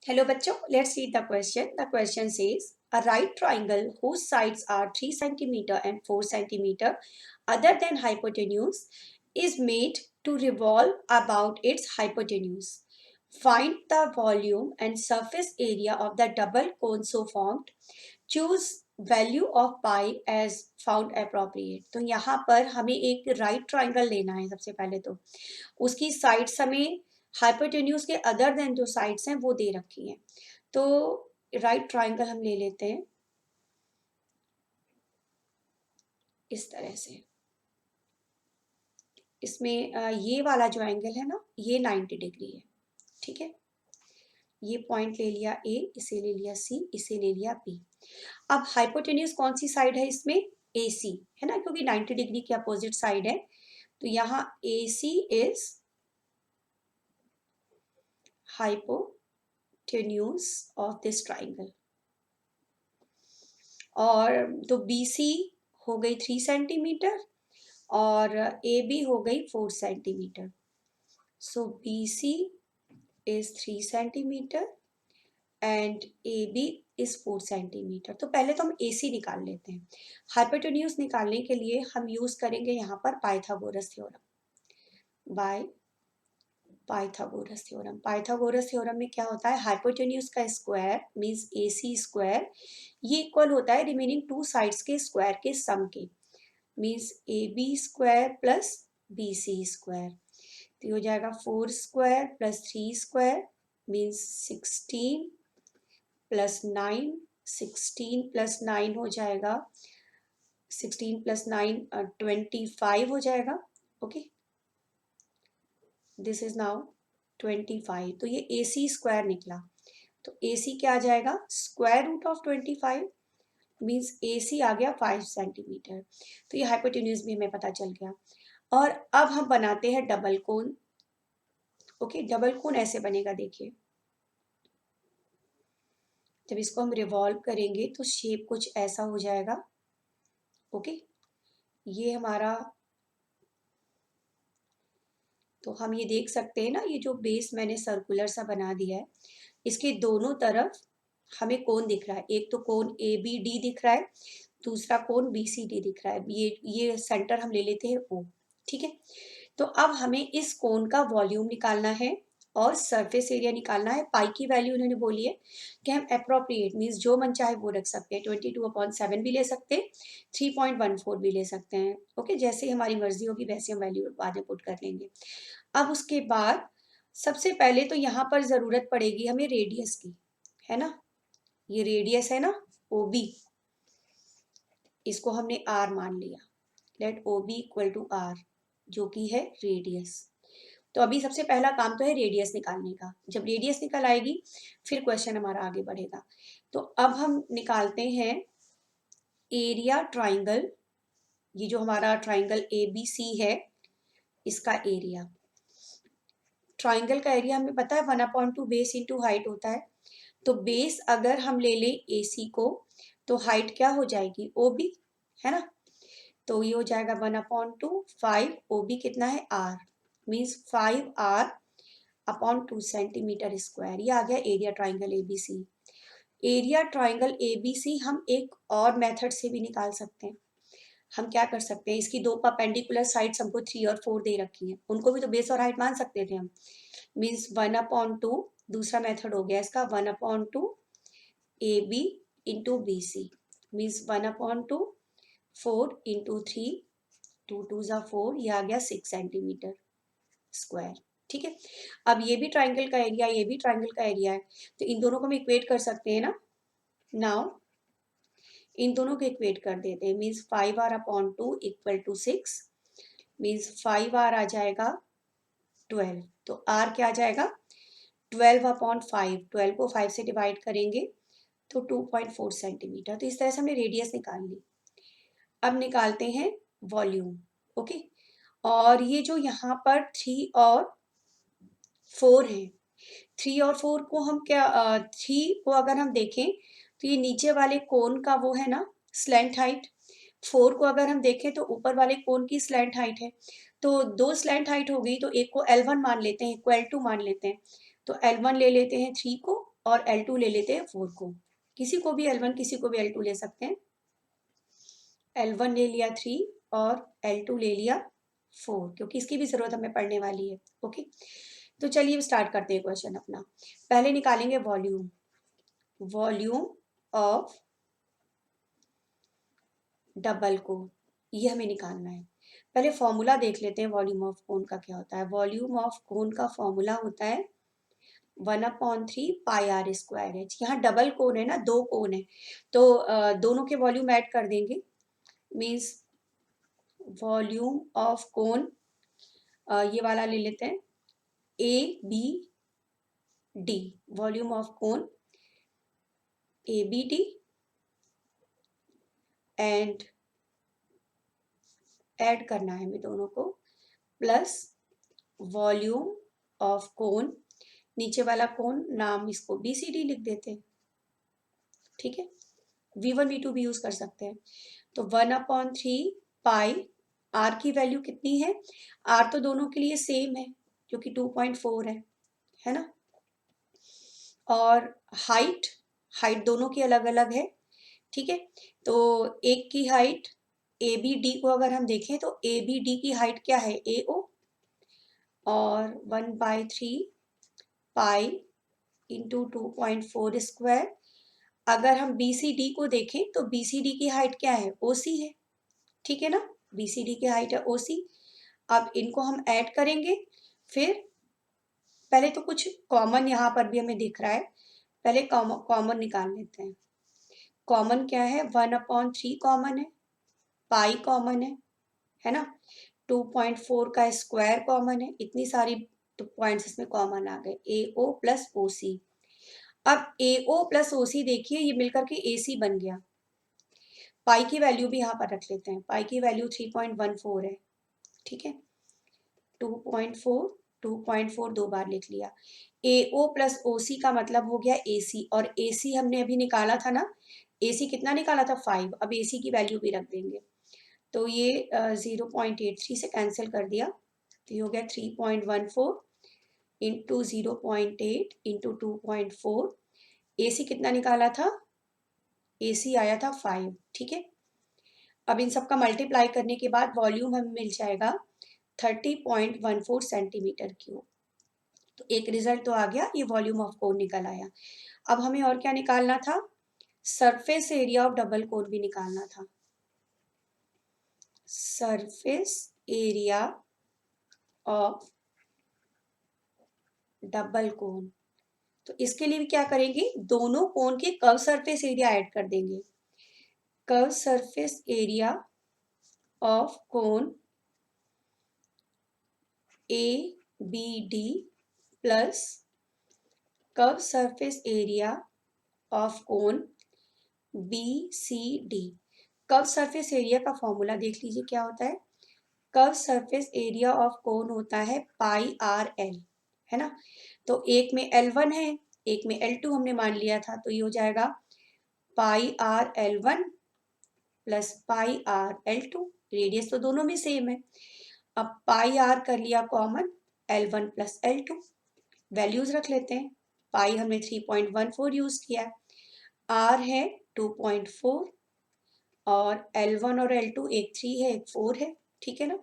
Hello बच्चों, let's read the question. The question says, a right triangle whose sides are 3 centimeter and 4 centimeter other than hypotenuse is made to revolve about its hypotenuse. Find the volume and surface area of the double cone so formed. Choose value of pi as found appropriate. तो यहाँ पर हमें एक right triangle लेना है सबसे पहले तो उसकी साइड्स हमें हाइपोटेन्यूज के अदर देन जो साइड्स हैं वो दे रखी हैं। तो राइट ट्राइंगल हम ले लेते हैं इस तरह से। इसमें ये वाला जो एंगल है ना ये 90 डिग्री है, ठीक है। ये पॉइंट ले लिया ए, इसे ले लिया सी, इसे ले लिया बी। अब हाइपोटेन्यूज कौन सी साइड है इसमें? ए सी है ना, क्योंकि 90 डिग्री के अपोजिट साइड है। तो यहाँ ए सी is hypotenuse of this triangle। और तो BC हो गई 3 सेंटीमीटर और AB हो गई 4 centimetre. So BC is 3 centimetre and AB is 4 centimetre. तो पहले तो हम AC निकाल लेते हैं। हाइपोटेन्यूज निकालने के लिए हम यूज करेंगे यहाँ पर Pythagoras theorem by Pythagoras theorem. Pythagoras theorem में क्या होता है? हाइपोटेन्यूज का स्क्वायर मींस AC स्क्वायर ये इक्वल होता है रिमेनिंग टू साइड्स के स्क्वायर के सम के, means AB square plus BC square. तो हो जाएगा 4 square plus 3 square means 16 plus 9, 16 plus 9 हो जाएगा 16 प्लस 9 25 हो जाएगा। Okay, this is now 25। तो ये AC स्क्वायर निकला। तो AC क्या आ जाएगा? Square root of 25 means AC आ गया 5 सेंटीमीटर। तो ये हाइपोटेन्यूज भी हमें पता चल गया। और अब हम बनाते हैं डबल कोन। ओके, डबल कोन ऐसे बनेगा, देखिए जब इसको हम रिवॉल्व करेंगे तो शेप कुछ ऐसा हो जाएगा। ओके, ये हमारा, तो हम ये देख सकते हैं ना, ये जो बेस मैंने सर्कुलर सा बना दिया है इसके दोनों तरफ हमें कोन दिख रहा है। एक तो कोन ABD दिख रहा है, दूसरा कोन BCD दिख रहा है। ये सेंटर हम ले लेते हैं O, ठीक है। तो अब हमें इस कोन का वॉल्यूम निकालना है और सरफेस एरिया निकालना है। पाई की वैल्यू उन्होंने बोली है कि हम अप्रोप्रिएट मीन्स जो मन चाहे वो रख सकते हैं। 22/7 भी ले सकते हैं, 3.14 भी ले सकते हैं। ओके, जैसे हमारी मर्जी होगी वैसे हम वैल्यू बाद में पुट कर लेंगे। अब उसके बाद सबसे पहले तो यहाँ पर ज़रूरत पड़ेगी हमें रेडियस की, है ना। ये रेडियस है ना OB, इसको हमने R मान लिया। Let OB equal to R जो कि है रेडियस। तो अभी सबसे पहला काम तो है रेडियस निकालने का। जब रेडियस निकल आएगी फिर क्वेश्चन हमारा आगे बढ़ेगा। तो अब हम निकालते हैं एरिया ट्राइंगल। ये जो हमारा ट्राइंगल ABC है इसका एरिया। ट्राइंगल का एरिया हमें पता है 1/2 बेस इंटू हाइट होता है। तो बेस अगर हम ले लें AC को तो हाइट क्या हो जाएगी? OB, है ना। तो ये हो जाएगा 1/2 5, OB कितना है? R, means 5R upon 2 centimetre square. ये आ गया area triangle ABC। Area triangle ABC हम एक और मेथड से भी निकाल सकते हैं। हम क्या कर सकते हैं, इसकी दो परपेंडिकुलर साइड्स हमको 3 और 4 दे रखी हैं, उनको भी तो बेस और हाइट मान सकते थे हम। मीन्स 1/2, दूसरा मेथड हो गया इसका 1/2 AB into BC, means 1/2 4 into 3, 2 2 ज़ा 4, ये आ गया 6 सेंटीमीटर स्क्वायर, ठीक है। अब ये भी ट्राइंगल का एरिया, ये भी ट्राइंगल का एरिया है, तो इन दोनों को हम इक्वेट कर सकते हैं ना। नाउ इन दोनों को इक्वेट कर देते हैं, means 5R/2 equal to 6, means 5R आ जाएगा 12। तो R क्या आ जाएगा? 12/5। 12 को 5 से डिवाइड करेंगे तो 2.4 सेंटीमीटर। तो इस तरह से हमने रेडियस निकाल ली। अब निकालते हैं वॉल्यूम। ओके, और ये जो यहाँ पर 3 और 4 है, 3 और 4 को हम क्या 3 को अगर हम देखें तो ये नीचे वाले कोन का वो है ना स्लैंट हाइट। 4 को अगर हम देखें तो ऊपर वाले कोन की स्लैंट हाइट है। तो दो स्लैंट हाइट हो गई तो एक को L1 मान लेते हैं, इक्वल टू मान लेते हैं। तो L1 ले लेते हैं 3 को और L2 ले लेते हैं 4 को, किसी को भी L1 किसी को भी L2 ले सकते हैं। L1 ले लिया 3 और L2 ले लिया 4, क्योंकि इसकी भी जरूरत हमें पड़ने वाली है। ओके, तो चलिए स्टार्ट करते हैं क्वेश्चन अपना। पहले निकालेंगे वॉल्यूम, वॉल्यूम ऑफ डबल कोन, ये हमें निकालना है। पहले फॉर्मूला देख लेते हैं वॉल्यूम ऑफ कोन का क्या होता है। वॉल्यूम ऑफ कोन का फॉर्मूला होता है 1/3 पाई आर स्क्वायर एच। यहाँ डबल कोन है ना, 2 कोन है, तो दोनों के वॉल्यूम ऐड कर देंगे, मीन्स वॉल्यूम ऑफ कोन ये वाला ले लेते हैं A B D, volume of cone A B D and add करना है हमें दोनों को, प्लस वॉल्यूम ऑफ कोन, नीचे वाला कोन नाम इसको बी सी डी लिख देते हैं, ठीक है। V1 V2 भी यूज कर सकते हैं। तो 1/3 पाई, आर की वैल्यू कितनी है, आर तो दोनों के लिए सेम है क्योंकि 2.4 है ना। और हाइट, हाइट दोनों की अलग अलग है, ठीक है। तो एक की हाइट ए बी डी को अगर हम देखें तो ए बी डी की हाइट क्या है, ए ओ, और 1/3 पाई इंटू 2.4 स्क्वायर। अगर हम बी सी डी को देखें तो बी सी डी की हाइट क्या है, ओ सी है, ठीक है ना, बी सी डी की हाइट है ओ सी। अब इनको हम ऐड करेंगे, फिर पहले तो कुछ कॉमन यहाँ पर भी हमें दिख रहा है, पहले कॉमन निकाल लेते हैं। कॉमन क्या है, 1/3 कॉमन है, पाई कॉमन है ना, 2.4 का स्क्वायर कॉमन है, इतनी सारी पॉइंट्स इसमें कॉमन आ गए, ए ओ प्लस ओ सी। अब ए ओ प्लस ओ सी देखिए ये मिलकर के ए सी बन गया। पाई की वैल्यू भी यहाँ पर रख लेते हैं, पाई की वैल्यू 3.14 है, ठीक है। 2.4 दो बार लिख लिया। ए ओ प्लस ओ सी का मतलब हो गया ए सी, और ए सी हमने अभी निकाला था ना, ए सी कितना निकाला था 5, अब ए सी की वैल्यू भी रख देंगे। तो ये 0.83 से कैंसिल कर दिया, तो ये हो गया 3.14 इंटू 0.8 इंटू 2.4। ए सी कितना निकाला था, ए सी आया था 5, ठीक है। अब इन सब का मल्टीप्लाई करने के बाद वॉल्यूम हमें मिल जाएगा 30.14 सेंटीमीटर क्यूब। तो एक रिजल्ट तो आ गया, ये वॉल्यूम ऑफ कोन निकल आया। अब हमें और क्या निकालना था, सरफेस एरिया ऑफ डबल कोन भी निकालना था। सरफेस एरिया ऑफ डबल कोन, तो इसके लिए भी क्या करेंगे, दोनों कोन के कर्व सरफेस एरिया ऐड कर देंगे। Curve surface area of cone A B D plus curve surface area of cone B C D. Curve surface area का फॉर्मूला देख लीजिए क्या होता है, curve surface area of cone होता है पाई आर एल, है ना। तो एक में L1 है, एक में L2 हमने मान लिया था, तो ये हो जाएगा pi R L1 plus pi R L2, radius तो दोनों में सेम है। अब पाई आर कर लिया common, L1 plus L2, values रख लेते हैं। पाई हमने 3.14 यूज किया, आर है 2.4, और L1 और L2 एक 3 है एक 4 है, ठीक है ना।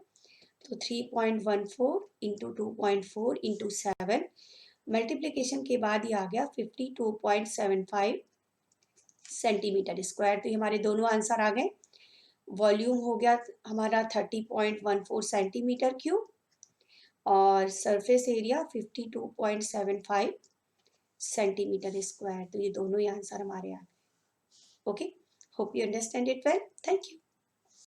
तो 3.14 इंटू 2.4 इंटू 7, मल्टीप्लीकेशन के बाद ये आ गया 52.75 सेंटीमीटर स्क्वायर। तो ये हमारे दोनों आंसर आ गए। वॉल्यूम हो गया हमारा 30.14 सेंटीमीटर क्यूब, और सरफेस एरिया 52.75 सेंटीमीटर स्क्वायर। तो ये दोनों ही आंसर हमारे आ गए। Okay, hope you understand it well, thank you.